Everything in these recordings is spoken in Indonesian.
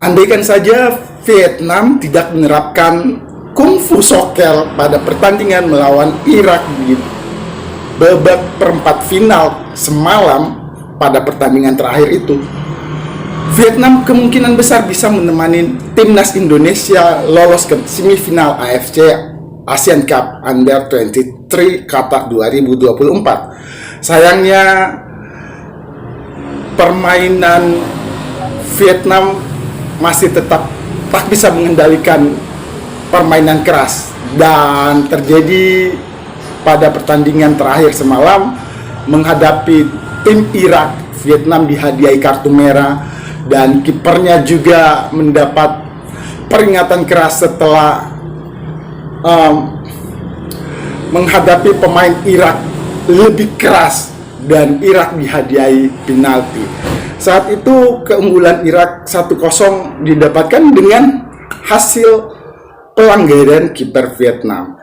Andaikan saja Vietnam tidak menerapkan kungfu soccer pada pertandingan melawan Irak di babak perempat final semalam pada pertandingan terakhir itu, Vietnam kemungkinan besar bisa menemani timnas Indonesia lolos ke semifinal AFC Asian Cup Under 23 Qatar 2024. Sayangnya permainan Vietnam masih tetap tak bisa mengendalikan permainan keras, dan terjadi pada pertandingan terakhir semalam menghadapi tim Irak. Vietnam dihadiahi kartu merah dan kipernya juga mendapat peringatan keras setelah menghadapi pemain Irak lebih keras, dan Irak dihadiahi penalti. Saat itu keunggulan Irak 1-0 didapatkan dengan hasil pelanggaran kiper Vietnam,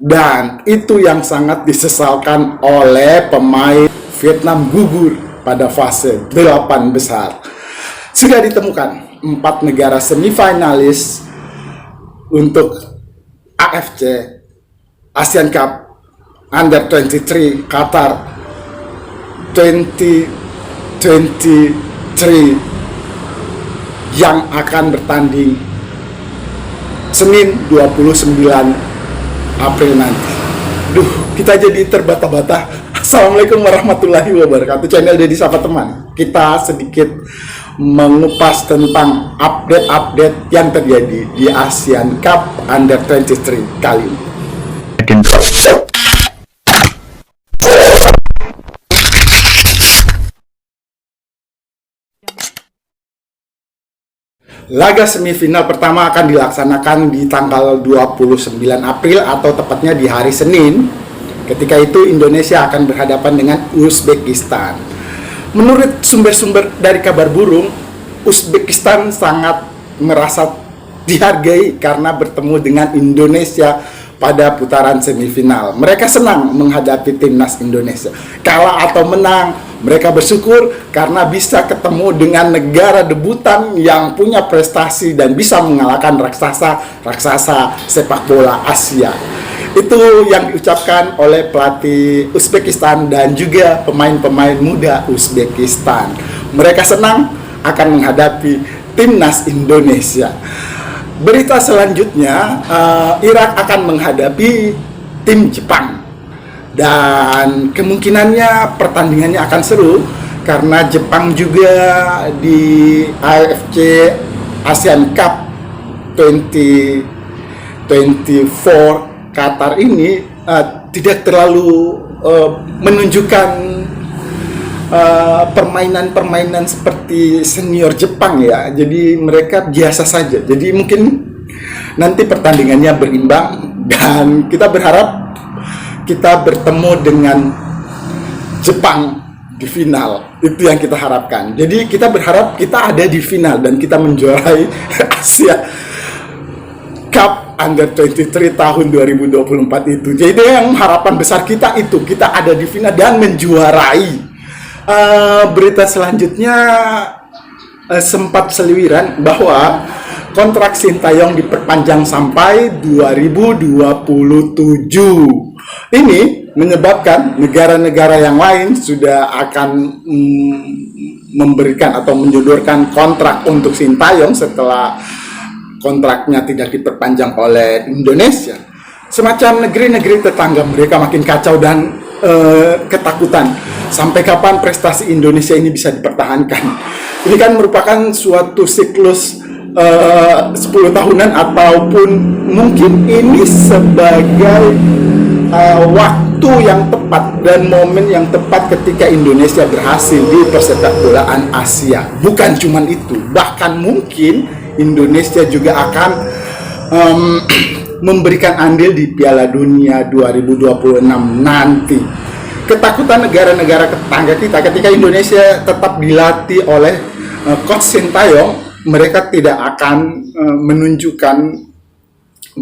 dan itu yang sangat disesalkan oleh pemain Vietnam. Gugur pada fase 8 besar. Sudah ditemukan 4 negara semifinalis untuk AFC Asian Cup Under 23 Qatar 2023 yang akan bertanding Senin 29 April nanti. Kita jadi terbata-bata. Assalamualaikum warahmatullahi wabarakatuh. Channel Deddy Sapa Teman. Kita sedikit mengupas tentang update-update yang terjadi di Asian Cup Under 23 kali ini. Laga semifinal pertama akan dilaksanakan di tanggal 29 April atau tepatnya di hari Senin. Ketika itu Indonesia akan berhadapan dengan Uzbekistan. Menurut sumber-sumber dari kabar burung, Uzbekistan sangat merasa dihargai karena bertemu dengan Indonesia pada putaran semifinal. Mereka senang menghadapi timnas Indonesia. Kalah atau menang, mereka bersyukur karena bisa ketemu dengan negara debutan yang punya prestasi dan bisa mengalahkan raksasa sepak bola Asia. Itu yang diucapkan oleh pelatih Uzbekistan dan juga pemain-pemain muda Uzbekistan. Mereka senang akan menghadapi timnas Indonesia. Berita selanjutnya, Irak akan menghadapi tim Jepang, dan kemungkinannya pertandingannya akan seru karena Jepang juga di AFC Asian Cup 2024 Qatar ini tidak terlalu menunjukkan permainan seperti senior Jepang ya. Jadi mereka biasa saja. Jadi mungkin nanti pertandingannya berimbang, dan kita berharap kita bertemu dengan Jepang di final. Itu yang kita harapkan. Jadi kita berharap kita ada di final dan kita menjuarai Asia Cup Under 23 tahun 2024 itu. Jadi yang harapan besar kita itu, kita ada di final dan menjuarai. Berita selanjutnya, sempat seliwiran bahwa kontrak Sintayong diperpanjang sampai 2027. Ini menyebabkan negara-negara yang lain sudah akan memberikan atau menjodorkan kontrak untuk Sintayong setelah kontraknya tidak diperpanjang oleh Indonesia. Semacam negeri-negeri tetangga mereka makin kacau dan ketakutan. Sampai kapan prestasi Indonesia ini bisa dipertahankan? Ini kan merupakan suatu siklus 10 tahunan, ataupun mungkin ini sebagai waktu yang tepat dan momen yang tepat ketika Indonesia berhasil di persepak bolaan Asia. Bukan cuma itu, bahkan mungkin Indonesia juga akan memberikan andil di Piala Dunia 2026 nanti. Ketakutan negara-negara tetangga kita ketika Indonesia tetap dilatih oleh Coach Sintayong, mereka tidak akan menunjukkan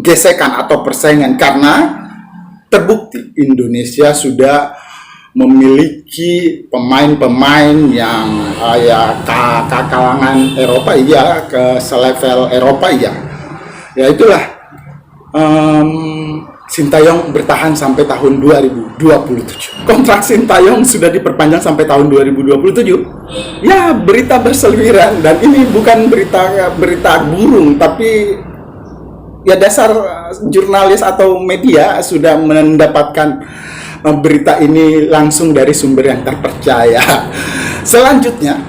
gesekan atau persaingan karena terbukti Indonesia sudah memiliki pemain-pemain yang ya kalangan Eropa, iya, ke selevel Eropa, iya. Ya itulah, Sintayong bertahan sampai tahun 2027. Kontrak Sintayong sudah diperpanjang sampai tahun 2027. Ya, berita berseliweran, dan ini bukan berita burung, tapi ya dasar jurnalis atau media sudah mendapatkan berita ini langsung dari sumber yang terpercaya. Selanjutnya,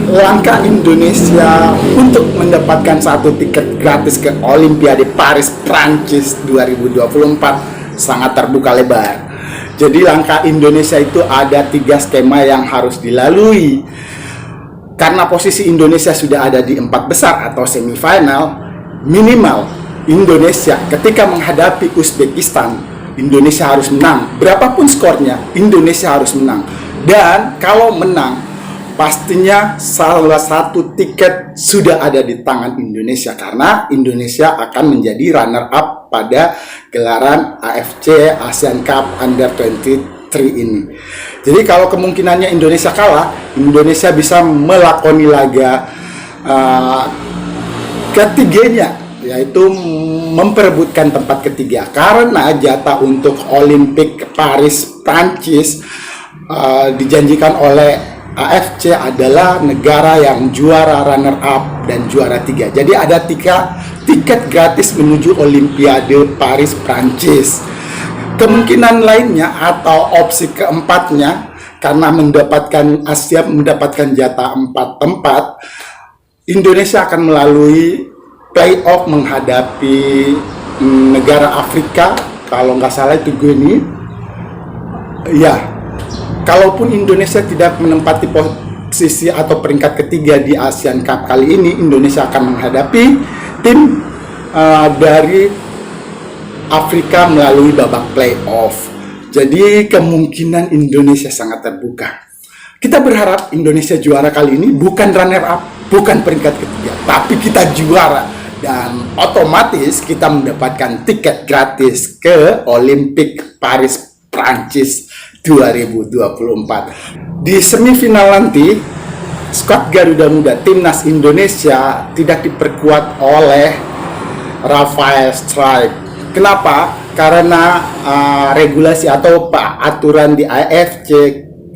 langkah Indonesia untuk mendapatkan satu tiket gratis ke Olimpiade Paris Prancis 2024 sangat terbuka lebar. Jadi langkah Indonesia itu ada 3 skema yang harus dilalui. Karena posisi Indonesia sudah ada di 4 besar atau semifinal, minimal Indonesia ketika menghadapi Uzbekistan, Indonesia harus menang. Berapapun skornya, Indonesia harus menang. Dan kalau menang, pastinya salah satu tiket sudah ada di tangan Indonesia, karena Indonesia akan menjadi runner up pada gelaran AFC ASEAN Cup Under 23 ini. Jadi kalau kemungkinannya Indonesia kalah, Indonesia bisa melakoni laga ketiganya, yaitu memperebutkan tempat ketiga, karena jatah untuk Olimpik Paris Prancis dijanjikan oleh AFC adalah negara yang juara runner up dan juara 3. Jadi ada 3 tiket gratis menuju Olimpiade Paris Prancis. Kemungkinan lainnya atau opsi keempatnya, karena Asia mendapatkan jatah 4 tempat, Indonesia akan melalui playoff menghadapi negara Afrika, kalau nggak salah itu Guinea. Ya, kalaupun Indonesia tidak menempati posisi atau peringkat ketiga di ASEAN Cup kali ini, Indonesia akan menghadapi tim dari Afrika melalui babak playoff. Jadi kemungkinan Indonesia sangat terbuka. Kita berharap Indonesia juara kali ini, bukan runner up, bukan peringkat ketiga, tapi kita juara, dan otomatis kita mendapatkan tiket gratis ke Olimpik Paris Prancis 2024. Di semifinal nanti, skuad Garuda Muda Timnas Indonesia tidak diperkuat oleh Rafael Strike. Kenapa? Karena regulasi atau aturan di AFC,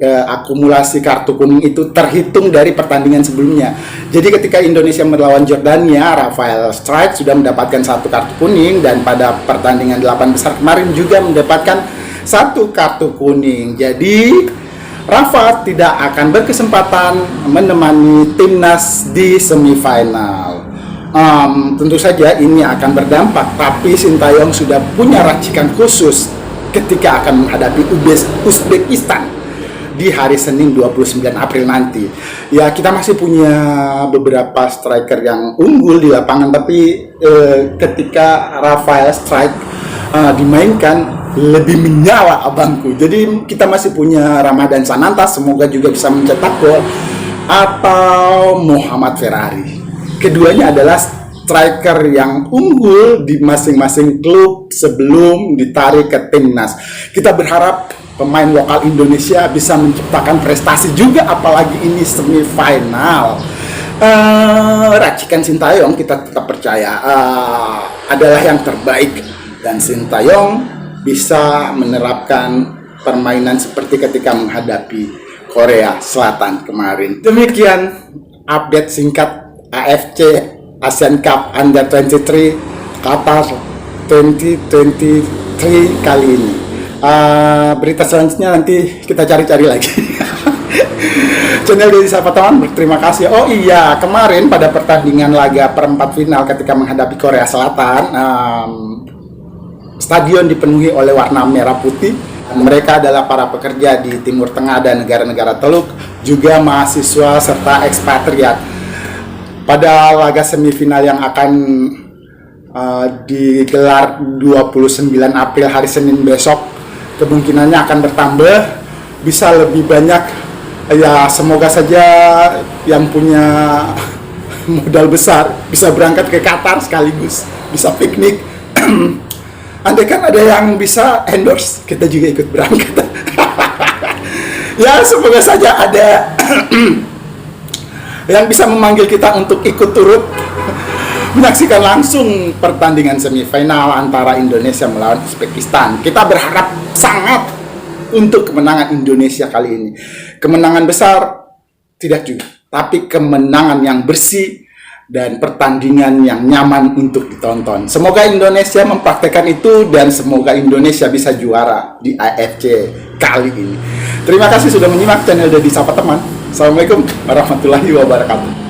akumulasi kartu kuning itu terhitung dari pertandingan sebelumnya. Jadi ketika Indonesia melawan Jordania, Rafael Strike sudah mendapatkan 1 kartu kuning, dan pada pertandingan 8 besar kemarin juga mendapatkan 1 kartu kuning. Jadi Rafa tidak akan berkesempatan menemani timnas di semifinal. Tentu saja ini akan berdampak, tapi Sintayong sudah punya racikan khusus ketika akan menghadapi Uzbekistan di hari Senin 29 April nanti. Ya, kita masih punya beberapa striker yang unggul di lapangan, tapi ketika Rafael Strike dimainkan lebih menyala abangku. Jadi kita masih punya Ramadan Sananta, semoga juga bisa mencetak gol, atau Muhammad Ferrari. Keduanya adalah striker yang unggul di masing-masing klub sebelum ditarik ke timnas. Kita berharap pemain lokal Indonesia bisa menciptakan prestasi juga, apalagi ini semifinal. Racikan Sintayong kita tetap percaya adalah yang terbaik, dan Sintayong bisa menerapkan permainan seperti ketika menghadapi Korea Selatan kemarin. Demikian update singkat AFC ASEAN Cup Under 23 Qatar 2023 kali ini. Berita selanjutnya nanti kita cari-cari lagi. Channel Deddy Sapa Teman berterima kasih. Oh iya, kemarin pada pertandingan laga perempat final ketika menghadapi Korea Selatan, stadion dipenuhi oleh warna merah putih. Mereka adalah para pekerja di Timur Tengah dan negara-negara Teluk, juga mahasiswa serta ekspatriat. Pada laga semifinal yang akan digelar 29 April hari Senin besok, kemungkinannya akan bertambah, bisa lebih banyak. Ya, semoga saja yang punya modal besar bisa berangkat ke Qatar sekaligus bisa piknik andai kan ada yang bisa endorse, kita juga ikut berangkat. Ya, semoga saja ada yang bisa memanggil kita untuk ikut turut menyaksikan langsung pertandingan semifinal antara Indonesia melawan Uzbekistan. Kita berharap sangat untuk kemenangan Indonesia kali ini. Kemenangan besar tidak juga, tapi kemenangan yang bersih dan pertandingan yang nyaman untuk ditonton. Semoga Indonesia mempraktekkan itu dan semoga Indonesia bisa juara di AFC kali ini. Terima kasih sudah menyimak channel Deddy Sapa Teman. Assalamualaikum warahmatullahi wabarakatuh.